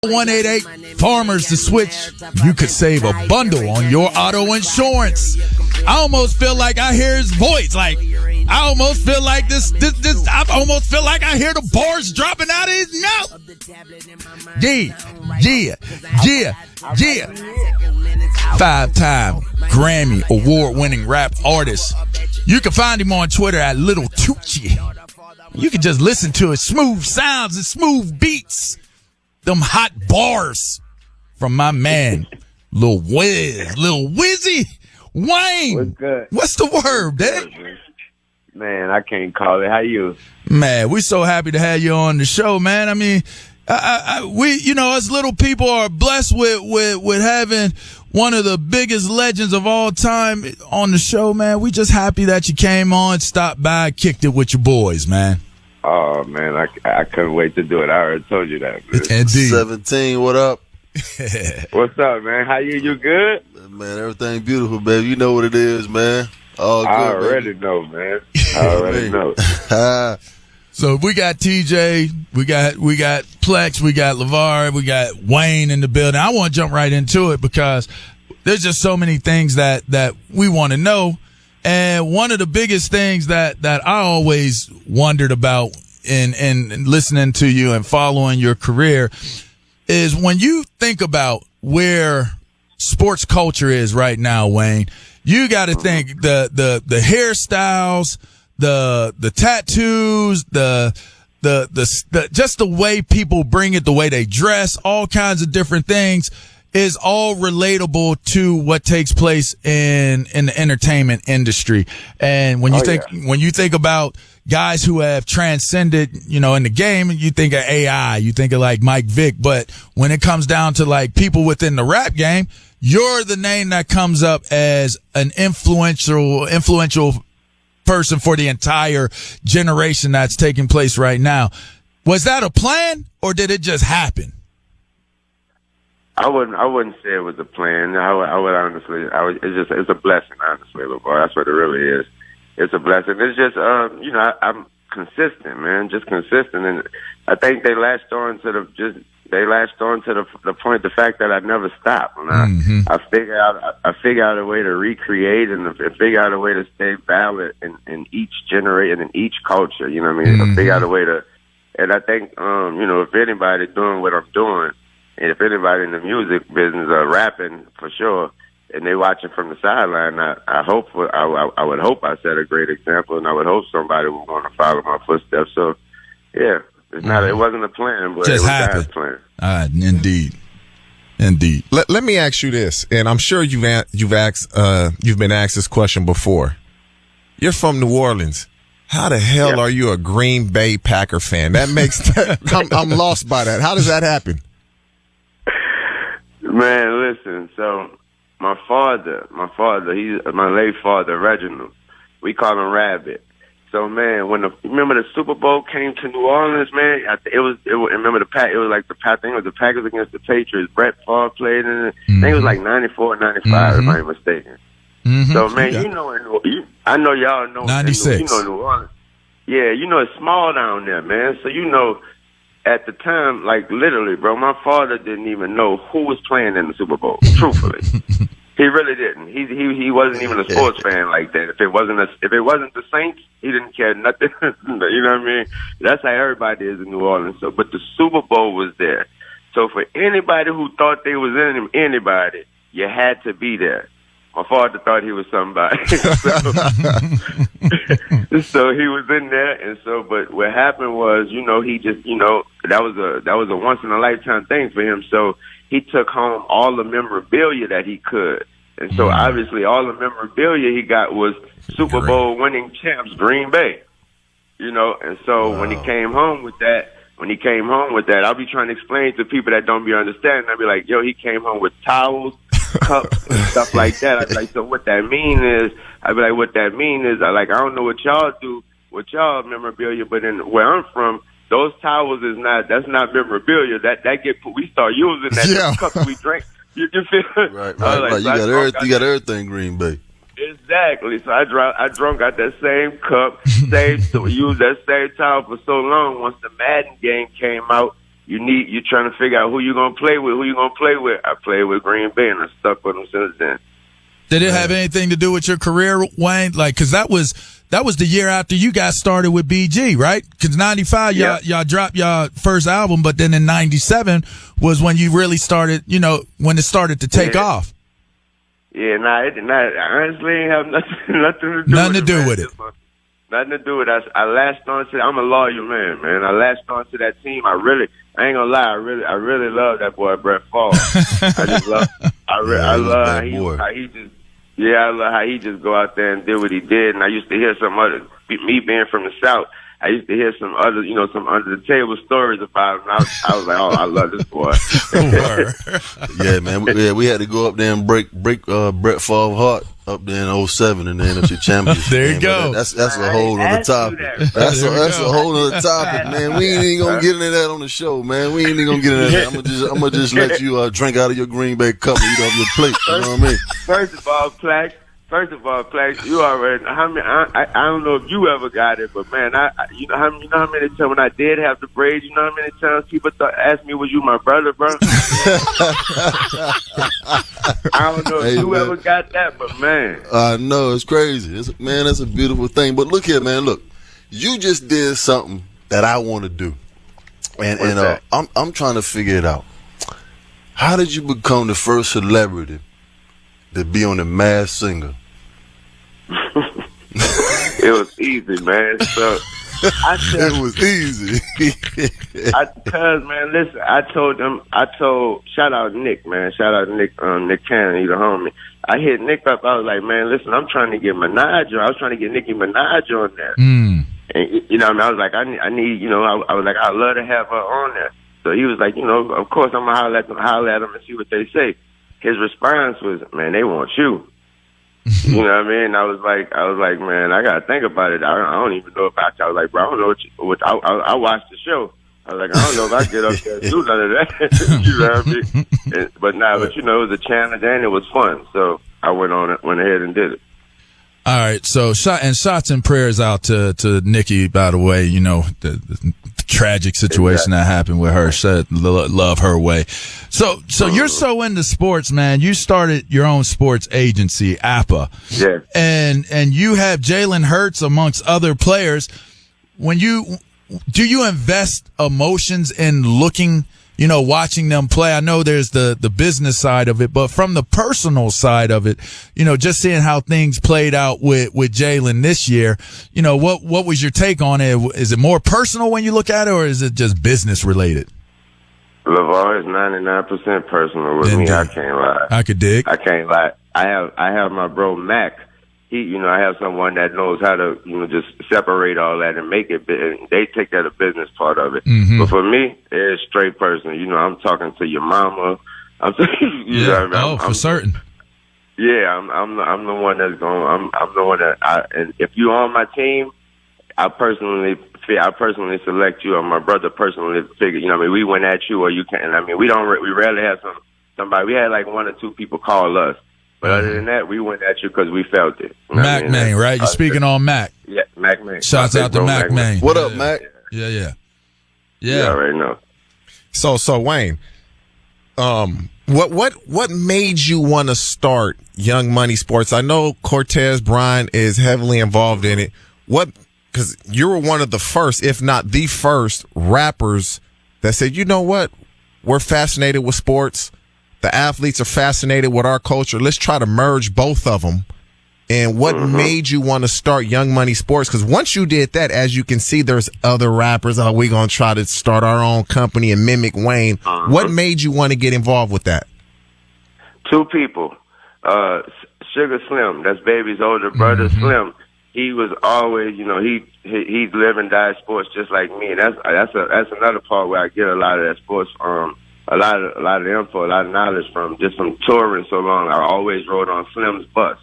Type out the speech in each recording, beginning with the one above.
188 Farmers to switch. You could save a bundle on your auto insurance. I almost feel like I hear his voice. Like, I almost feel like this. I almost feel like I hear the bars dropping out of his mouth. Yeah. 5-time Grammy award-winning rap artist. You can find him on Twitter at Little Tucci. You can just listen to his smooth sounds and smooth beats. Them hot bars from my man, Lil Wizzy. Wayne. What's good? What's the word, man? Man, I can't call it. How you? Man, we're so happy to have you on the show, man. I mean, we, us little people are blessed with having one of the biggest legends of all time on the show, man. We just happy that you came on, stopped by, kicked it with your boys, man. Oh, man, I couldn't wait to do it. I already told you that. Indeed. 17, what up? What's up, man? How you? You good? Man, everything beautiful, baby. You know what it is, man. All good, I already know, man. I already know. So we got TJ, we got Plex, we got LeVar, we got Wayne in the building. I want to jump right into it because there's just so many things that we want to know. And one of the biggest things that I always wondered about in listening to you and following your career is when you think about where sports culture is right now, Wayne, you got to think the hairstyles, the tattoos, the just the way people bring it, the way they dress, all kinds of different things is all relatable to what takes place in the entertainment industry. And when you think about guys who have transcended, in the game, you think of AI, you think of like Mike Vick. But when it comes down to like people within the rap game, you're the name that comes up as an influential person for the entire generation that's taking place right now. Was that a plan or did it just happen? I wouldn't say it was a plan. I would honestly, it's a blessing, honestly, LeVar. That's what it really is. It's a blessing. It's just, I'm consistent, man, just consistent. And I think they latched on to the point, the fact that I never stopped. And I figure out a way to recreate and figure out a way to stay valid in each generation, in each culture. You know what I mean? I figure out a way to, and I think, if anybody doing what I'm doing, and if anybody in the music business are rapping for sure, and they watching from the sideline, I would hope I set a great example, and I would hope somebody would want to follow my footsteps. So, yeah, it wasn't a plan, but just it was happened. God's plan. Indeed. Let me ask you this, and I'm sure you've been asked this question before. You're from New Orleans. How the hell are you a Green Bay Packer fan? That makes I'm lost by that. How does that happen? Man, listen. So my father, he's my late father, Reginald. We call him Rabbit. So man, remember the Super Bowl came to New Orleans, man. Remember the Pack? It was like the Packers against the Patriots. Brett Favre played in it. I think it was like 94, 95, if I'm mistaken. So man, I know y'all know 96. New Orleans. Yeah, it's small down there, man. So at the time, like literally, bro, my father didn't even know who was playing in the Super Bowl. Truthfully, he really didn't. He wasn't even a sports fan like that. If it wasn't the Saints, he didn't care nothing. You know what I mean? That's how everybody is in New Orleans. So, but the Super Bowl was there. So for anybody who thought they was in anybody, you had to be there. My father thought he was somebody. So he was in there, and so, but what happened was, he just, that was a once in a lifetime thing for him. So he took home all the memorabilia that he could. And so obviously all the memorabilia he got was Super Bowl winning champs, Green Bay. And so when he came home with that, I'll be trying to explain to people that don't be understanding. I'll be like, yo, he came home with towels, cups, and stuff like that. I'd be like, so what that mean is, I don't know what y'all do with y'all memorabilia, but in where I'm from, those towels that's not memorabilia. We start using that cups we drink. You feel right. You got everything Green Bay. Exactly. So I drunk out that same cup, used that same towel for so long. Once the Madden game came out, you're trying to figure out who you're gonna play with. I played with Green Bay, and I stuck with them since then. Did it have anything to do with your career, Wayne? Like, cause that was the year after you got started with BG, right? Cause 95, y'all dropped y'all first album, but then in 97 was when you really started, when it started to take off. Yeah, I honestly ain't have nothing to do with it. Nothing to do with it. I latched on to. I'm a loyal man. I latched on to that team. I ain't gonna lie. I really love that boy Brett Favre. I just love. I love how he just go out there and did what he did. And I used to hear some other, me being from the South, I used to hear some other, some under the table stories about him. I was like, oh, I love this boy. Yeah, man. We had to go up there and break Brett Favre's heart up there in 07 in the NFC Championship. There you go. That's a whole other topic. That's a whole other topic, man. We ain't even gonna get into that on the show, man. We ain't even gonna get into that. I'm gonna just let you drink out of your Green Bay cup and eat off your plate. You know what I mean? First of all, Plax, you already. I don't know if you ever got it, but man, you know how many times when I did have the braids, you know how many times people asked me, "Was you my brother, bro?" I don't know if you ever got that, but man, I know it's crazy. That's a beautiful thing. But look here, man. Look, you just did something that I want to do, and I'm trying to figure it out. How did you become the first celebrity to be on The Masked Singer? It was easy, man. So it was easy. Because, man, listen, shout out Nick, man. Shout out Nick Cannon, he's a homie. I hit Nick up. I was like, man, listen, I'm trying to get Minaj on. I was trying to get Nicki Minaj on there. And, I was like, I need, I was like, I'd love to have her on there. So he was like, of course I'm going to holler at them and see what they say. His response was, man, they want you. You know what I mean? I was like, man, I gotta think about it. I don't even know if I was like, bro, I don't know what I watched the show. I was like, I don't know if I get up there and do none of that. You know what I mean? But it was a challenge and it was fun. So I went ahead and did it. All right. So shots and prayers out to Nikki, by the way, the tragic situation that happened with her. Said love her way. So you're so into sports, man. You started your own sports agency, APA. Yeah. And you have Jalen Hurts amongst other players. Do you invest emotions in looking, watching them play? I know there's the business side of it, but from the personal side of it, just seeing how things played out with Jalen this year, what was your take on it? Is it more personal when you look at it, or is it just business related? LeVar is 99% personal with me. I can't lie. I could dig. I can't lie. I have my bro Mac. I have someone that knows how to, just separate all that and make it. And they take that a business part of it. Mm-hmm. But for me, it's straight personal. I'm talking to your mama. For certain. Yeah, I'm the one that's going. I'm the one that. And if you're on my team, I personally select you, or my brother personally figure. We went at you, or you can't. We rarely have somebody. We had like one or two people call us. But other than that, we went at you because we felt it. Mac Main, right? You're speaking on Mac. Yeah, Mac Main. Shouts out to Mac Main. What up, Mac? Yeah. You already know. So Wayne, what made you want to start Young Money Sports? I know Cortez Bryant is heavily involved in it. Because you were one of the first, if not the first, rappers that said, you know what? We're fascinated with sports. The athletes are fascinated with our culture. Let's try to merge both of them. And what made you want to start Young Money Sports? Because once you did that, as you can see, there's other rappers. We're going to try to start our own company and mimic Wayne. What made you want to get involved with that? Two people. Sugar Slim, that's Baby's older brother, Slim. He was always, he live and die sports just like me. And that's another part where I get a lot of that sports a lot of info, a lot of knowledge from touring so long. I always rode on Slim's bus.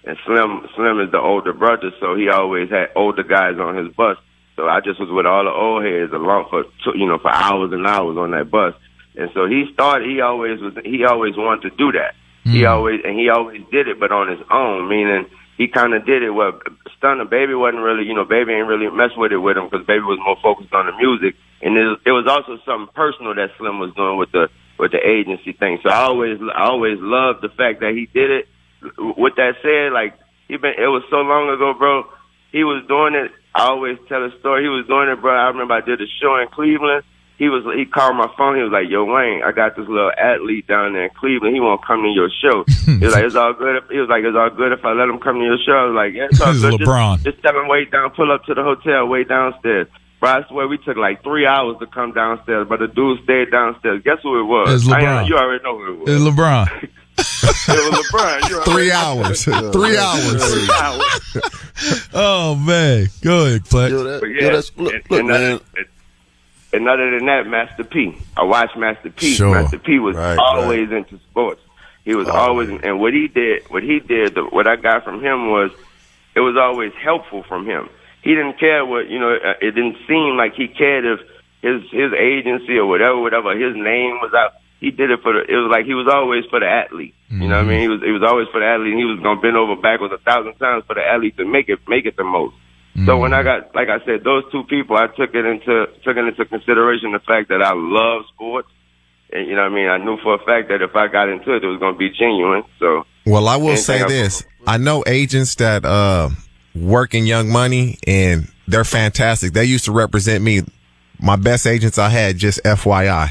And Slim is the older brother, so he always had older guys on his bus. So I just was with all the old heads for hours and hours on that bus. And so he always wanted to do that. He always did it, but on his own, meaning he kind of did it. Well, Stunner, Baby wasn't really, Baby ain't really mess with him because Baby was more focused on the music. And it was also something personal that Slim was doing with the agency thing. So I always loved the fact that he did it. With that said, like it was so long ago, bro. He was doing it. I always tell a story. He was doing it, bro. I remember I did a show in Cleveland. He called my phone. He was like, "Yo, Wayne, I got this little athlete down there in Cleveland. He won't come to your show." He was like, "It's all good." He was like, "It's all good if I let him come to your show." I was like, "Yeah, it's all good. LeBron. Just tell him wait down, pull up to the hotel, wait downstairs." Bro, I swear we took like 3 hours to come downstairs, but the dude stayed downstairs. Guess who it was? It's LeBron. You already know who it was. It's LeBron. It was LeBron. 3 hours. 3 hours. 3 hours. Oh man, go ahead, Plex. Look, man. And other than that, Master P. I watched Master P. Sure. Master P was always into sports. He was always, and what he did, what I got from him was, it was always helpful from him. He didn't care it didn't seem like he cared if his agency or whatever, his name was out. He did it it was like he was always for the athlete. Mm-hmm. You know what I mean? He was always for the athlete, and he was going to bend over backwards 1,000 times for the athlete to make it the most. So when I got, like I said, those two people, I took it into consideration the fact that I love sports, and you know what I mean. I knew for a fact that if I got into it, it was going to be genuine. So, well, I will say this: I know agents that work in Young Money, and they're fantastic. They used to represent me. My best agents I had, just FYI.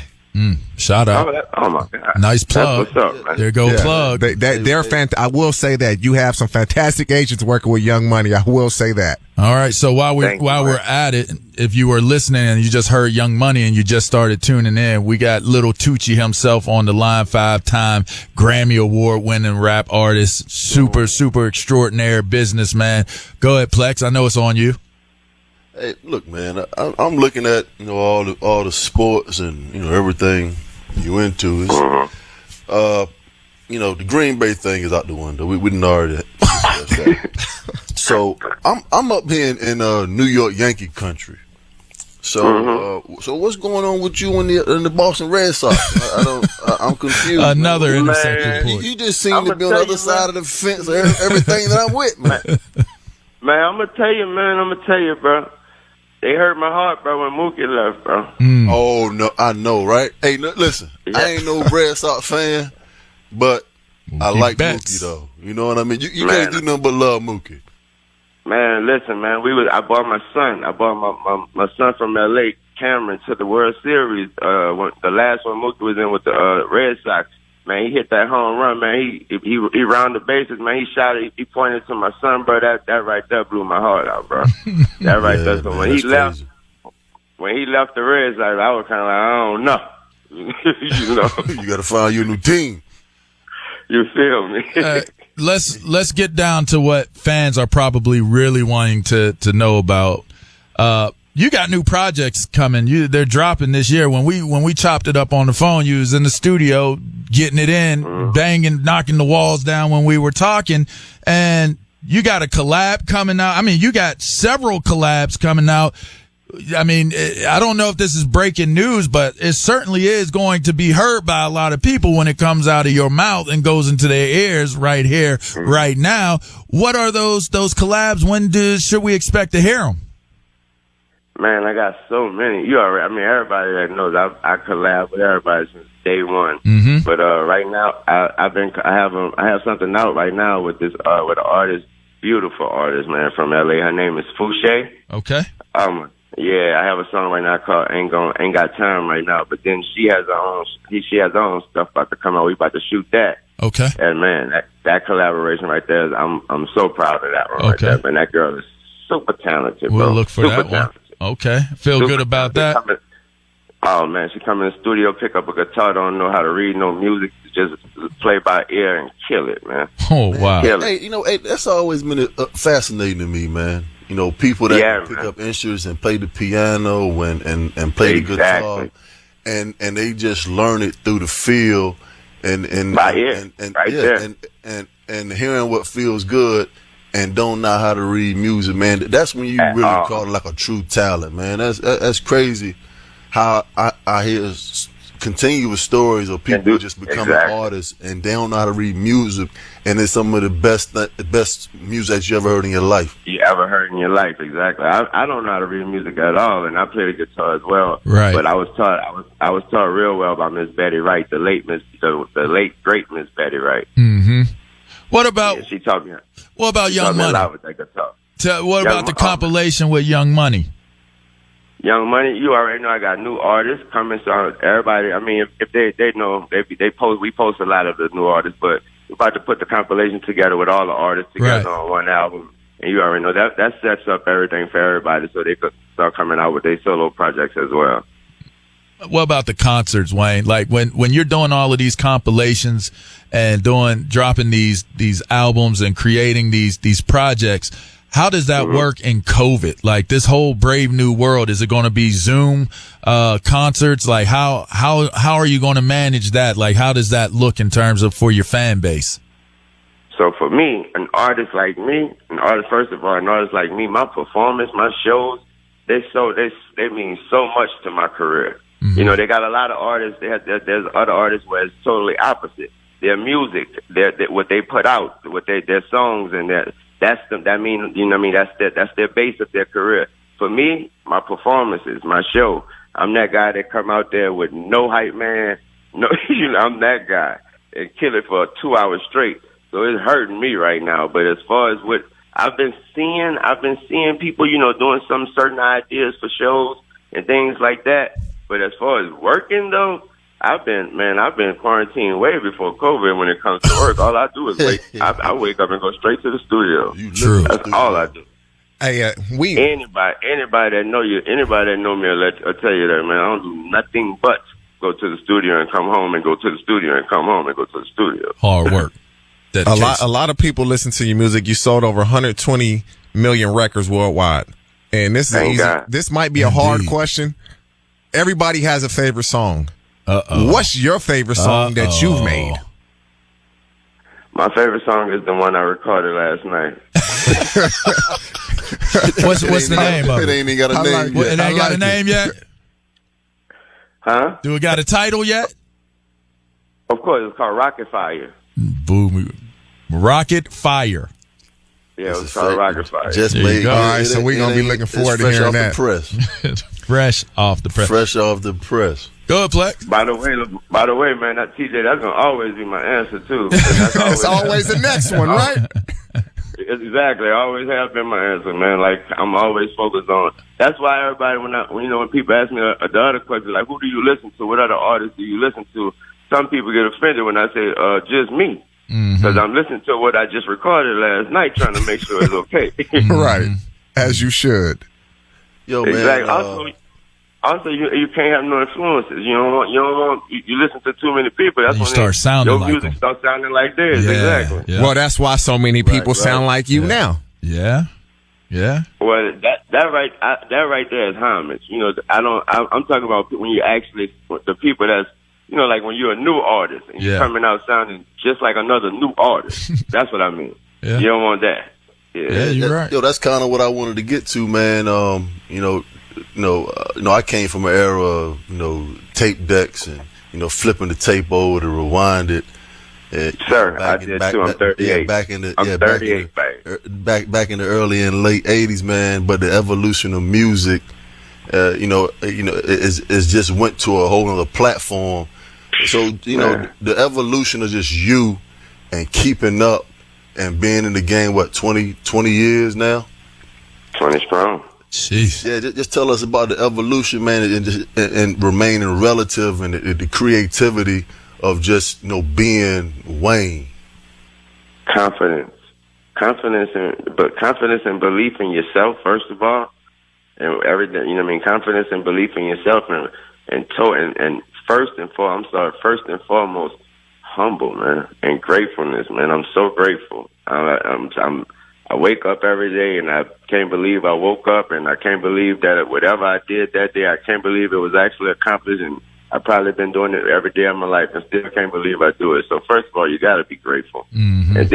Shout out. Oh my God. Nice plug. That's what's up, man. There go plug. They're I will say that you have some fantastic agents working with Young Money. I will say that. All right. So while we're at it, if you were listening and you just heard Young Money and you just started tuning in, we got Little Tucci himself on the line, 5-time Grammy Award winning rap artist, super extraordinary businessman. Go ahead, Plex. I know it's on you. Hey, look, man. I'm looking at all the sports and everything you into. Is the Green Bay thing is out the window. We didn't already discuss that. So I'm up here in New York Yankee country. So so what's going on with you in the Boston Red Sox? I'm confused. Another man. intersection point. You just seem to be on the other side of the fence. Everything that I'm with, man. Man, I'm gonna tell you, bro. They hurt my heart, bro, when Mookie left, bro. Oh, no, I know, right? Hey, listen, I ain't no Red Sox fan, but I like Mookie, though. You know what I mean? You can't do nothing but love Mookie. Man, listen, man, I bought my son. I bought my son from L.A., Cameron, to the World Series. The last one Mookie was in with the Red Sox. Man, he hit that home run, man. He rounded the bases, man. He shot it. He pointed to my son, bro. That right there blew my heart out, bro. That right there. So when he left the Reds, I was kind of like, I don't know. You got to find your new team. You feel me? Let's get down to what fans are probably really wanting to know about. You got new projects coming. They're dropping this year. When we chopped it up on the phone, you was in the studio getting it in, banging, knocking the walls down when we were talking. And you got a collab coming out. I mean, you got several collabs coming out. I mean, I don't know if this is breaking news, but it certainly is going to be heard by a lot of people when it comes out of your mouth and goes into their ears right here, right now. What are those collabs? When should we expect to hear them? Man, I got so many. Everybody that knows I collab with everybody since day one. Mm-hmm. But right now, I have something out right now with this with an artist, beautiful artist, man, from LA. Her name is Fouché. Okay. Yeah, I have a song right now called Ain't Got Time right now. But then she has her own stuff about to come out. We about to shoot that. Okay. And man, that collaboration right there, I'm so proud of that one right there. Man, that girl is super talented. We'll bro. look for super that talented. one. Okay. Feel good about that? Oh, man, she come in the studio, pick up a guitar, don't know how to read no music, just play by ear and kill it, man. Oh, wow. Hey, that's always been fascinating to me, man. People that pick up instruments and play the piano and play the guitar, and they just learn it through the feel and by ear, and hearing what feels good. And don't know how to read music, man. That's when you really call it like a true talent, man. That's crazy. How I hear continuous stories of people just becoming artists and they don't know how to read music, and it's some of the best music that you ever heard in your life. You ever heard in your life, exactly. I don't know how to read music at all, and I play the guitar as well. Right. But I was taught real well by Miss Betty Wright, the late great Miss Betty Wright. Mm-hmm. What about she taught me? What about Young Money? With that guitar. What about the compilation with Young Money? Young Money, you already know I got new artists coming. So everybody, I mean, if they know, we post a lot of the new artists, but we're about to put the compilation together with all the artists together on one album. And you already know that sets up everything for everybody, so they could start coming out with their solo projects as well. What about the concerts, Wayne? Like when you're doing all of these compilations and dropping these albums and creating these projects, how does that work in COVID? Like this whole Brave New World, is it going to be Zoom concerts? Like how are you going to manage that? Like how does that look in terms of for your fan base? So for me, an artist like me, first of all, an artist like me, my performance, my shows, they mean so much to my career. Mm-hmm. You know, they got a lot of artists. There's other artists where it's totally opposite. Their music, what they put out, their songs, and that's their base of their career. For me, my performances, my show, I'm that guy that come out there with no hype man, I'm that guy and kill it for 2 hours straight. So it's hurting me right now. But as far as what I've been seeing people, doing some certain ideas for shows and things like that. But as far as working though, I've been quarantined way before COVID when it comes to work. All I do is wake. I wake up and go straight to the studio. True. That's all I do. Hey, anybody that know me will tell you that, man. I don't do nothing but go to the studio and come home and go to the studio and come home and go to the studio. Hard work. A lot of people listen to your music. You sold over 120 million records worldwide, and this is easy. This might be a hard question. Everybody has a favorite song. What's your favorite song that you've made? My favorite song is the one I recorded last night. What's the name of it? It ain't even got a name yet. It ain't got a name yet? Huh? Do it got a title yet? Of course, it's called Rocket Fire. Boom. Rocket Fire. Yeah, it was called Rocket Fire. Just made. All right, so we're going to be looking forward to hearing that. Fresh off the press. Fresh off the press. Go ahead, Plex. By the way, man, that TJ, that's gonna always be my answer too. It's always the next one, right? Exactly. I always have been my answer, man. Like I'm always focused on. That's why everybody when people ask me the other question, like who do you listen to? What other artists do you listen to? Some people get offended when I say just me, because I'm listening to what I just recorded last night, trying to make sure it's okay. Right, as you should. Yo, exactly. man. Also, you can't have no influences. You listen to too many people. That's you when start sounding your like music them. starts sounding like theirs. Yeah, exactly. yeah. Well, that's why so many people sound like you now. Yeah. Yeah. Well, that right there is homage. I'm talking about when you actually the people that's like when you're a new artist and you're coming out sounding just like another new artist. That's what I mean. Yeah. You don't want that. Yeah, you're right. Yo, that's kind of what I wanted to get to, man. I came from an era of, tape decks and, flipping the tape over to rewind it. Sir, I did too. I'm 38. Back in the early and late 80s, man. But the evolution of music, is just went to a whole other platform. So, the evolution of just you and keeping up and being in the game, 20 years now? 20 strong. Jeez. Yeah, just tell us about the evolution, man, and remaining relative and the creativity of just, confidence and belief in yourself, first of all, and everything. Confidence and belief in yourself, and first and foremost, humble, man, and gratefulness, man. I'm so grateful. I wake up every day and I can't believe I woke up, and I can't believe that whatever I did that day, I can't believe it was actually accomplished, and I've probably been doing it every day of my life and still can't believe I do it. So first of all, you got to be grateful. Mm-hmm. And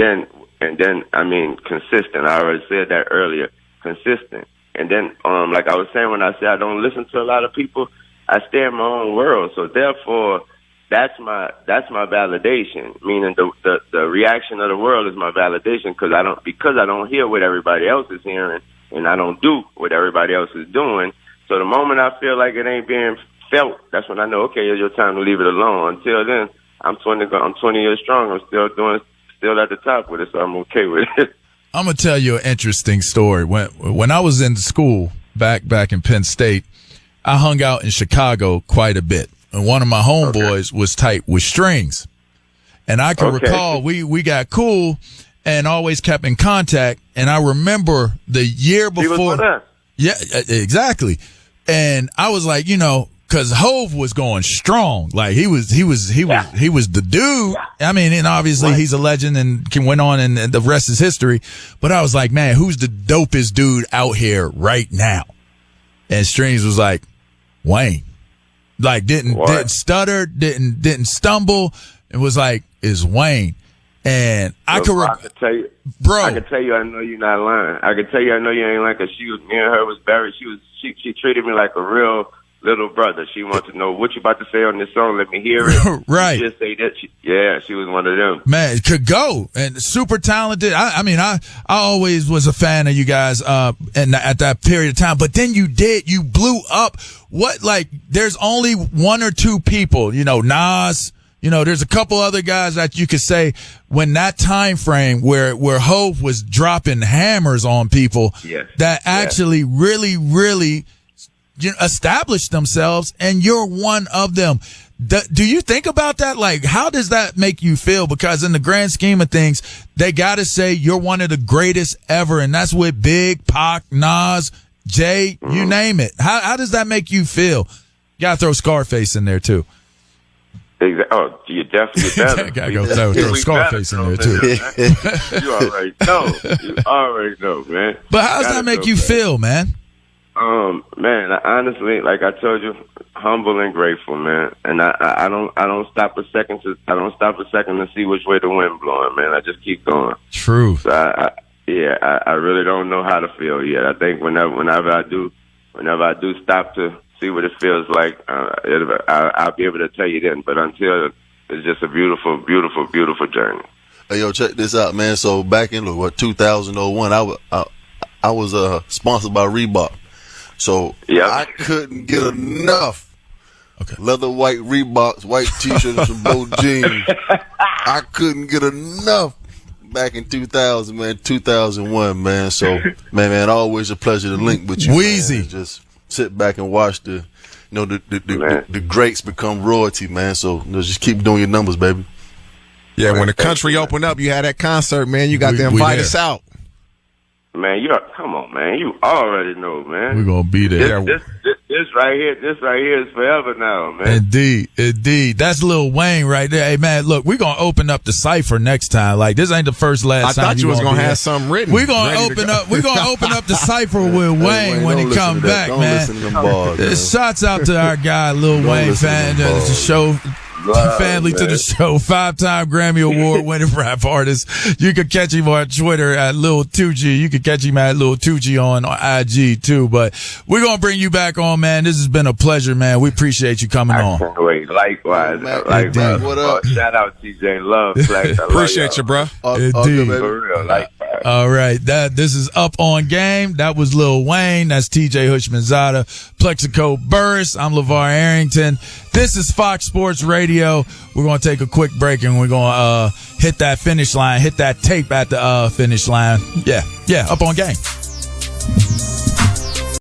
then, consistent. I already said that earlier, consistent. And then, like I was saying when I said I don't listen to a lot of people, I stay in my own world. So therefore, that's my validation. Meaning the reaction of the world is my validation because I don't hear what everybody else is hearing and I don't do what everybody else is doing. So the moment I feel like it ain't being felt, that's when I know, okay, it's your time to leave it alone. Until then, I'm 20 years strong. I'm still at the top with it, so I'm okay with it. I'm gonna tell you an interesting story. When I was in school back in Penn State, I hung out in Chicago quite a bit, and one of my homeboys was tight with Strings, and I can recall we got cool and always kept in contact. And I remember the year before, he was with us. Yeah, exactly. And I was like, you know, because Hove was going strong, like he was the dude. I mean, and obviously he's a legend and went on, and the rest is history. But I was like, man, who's the dopest dude out here right now? And Strings was like, Wayne. Like didn't stutter, didn't stumble. It was like, it's Wayne. And I could tell you, bro. I can tell you, I know you're not lying. I can tell you, I know you ain't lying, because me and her was very. She treated me like a real little brother. She wanted to know what you about to say on this song. Let me hear it. Right. She just say that. She was one of them. Man, could go and super talented. I always was a fan of you guys, and at that period of time. But then you blew up. What, like, there's only one or two people, you know, Nas. You know, there's a couple other guys that you could say when that time frame where Hove was dropping hammers on people that actually really, really established themselves, and you're one of them. Do you think about that? Like, how does that make you feel? Because in the grand scheme of things, they got to say you're one of the greatest ever, and that's with Big, Pac, Nas, Jay, you name it. How does that make you feel? You got to throw Scarface in there, too. Oh, you definitely better. Gotta go throw Scarface in there too. You already know, man. But how does that make you feel, man? Man, honestly, like I told you, humble and grateful, man. And I don't stop a second to see which way the wind blowing, man. I just keep going. True. So I really don't know how to feel yet. I think whenever I do stop to see what it feels like, I'll be able to tell you then. But until, it's just a beautiful, beautiful, beautiful journey. Hey, yo, check this out, man. So back in 2001, I was sponsored by Reebok. So I couldn't get enough leather white Reeboks, white T-shirts, and blue jeans. I couldn't get enough back in 2000, man, 2001, man. So, man, always a pleasure to link with you. Weezy. Man. Just sit back and watch the greats become royalty, man. So just keep doing your numbers, baby. Yeah, when the country opened up, you had that concert, man. You got to invite us out. Man, come on, man. You already know, man. We're gonna be there. This right here is forever now, man. Indeed. That's Lil Wayne right there. Hey, man, look, we're gonna open up the cipher next time. Like, this ain't the last time. I thought you was gonna have something written. We're gonna open up the cipher with Wayne when he comes back, don't man. Listen to them bars, man. Shouts out to our guy Lil Wayne, fan to the show. Family to the show, 5-time Grammy Award winning rap artist. You can catch him on Twitter at Lil Tucci. You can catch him at Lil Tucci on IG too. But we're gonna bring you back on, man. This has been a pleasure, man. We appreciate you coming on. Can't wait. Likewise. What up? Shout out TJ Love. Appreciate you, bro. Indeed. For real. Likewise. All right, this is Up on Game. That was Lil Wayne. That's TJ Hushmanzada, Plexico Burris. I'm LeVar Arrington. This is Fox Sports Radio. We're going to take a quick break, and we're going to hit that finish line, hit that tape at the finish line. Yeah, Up on Game.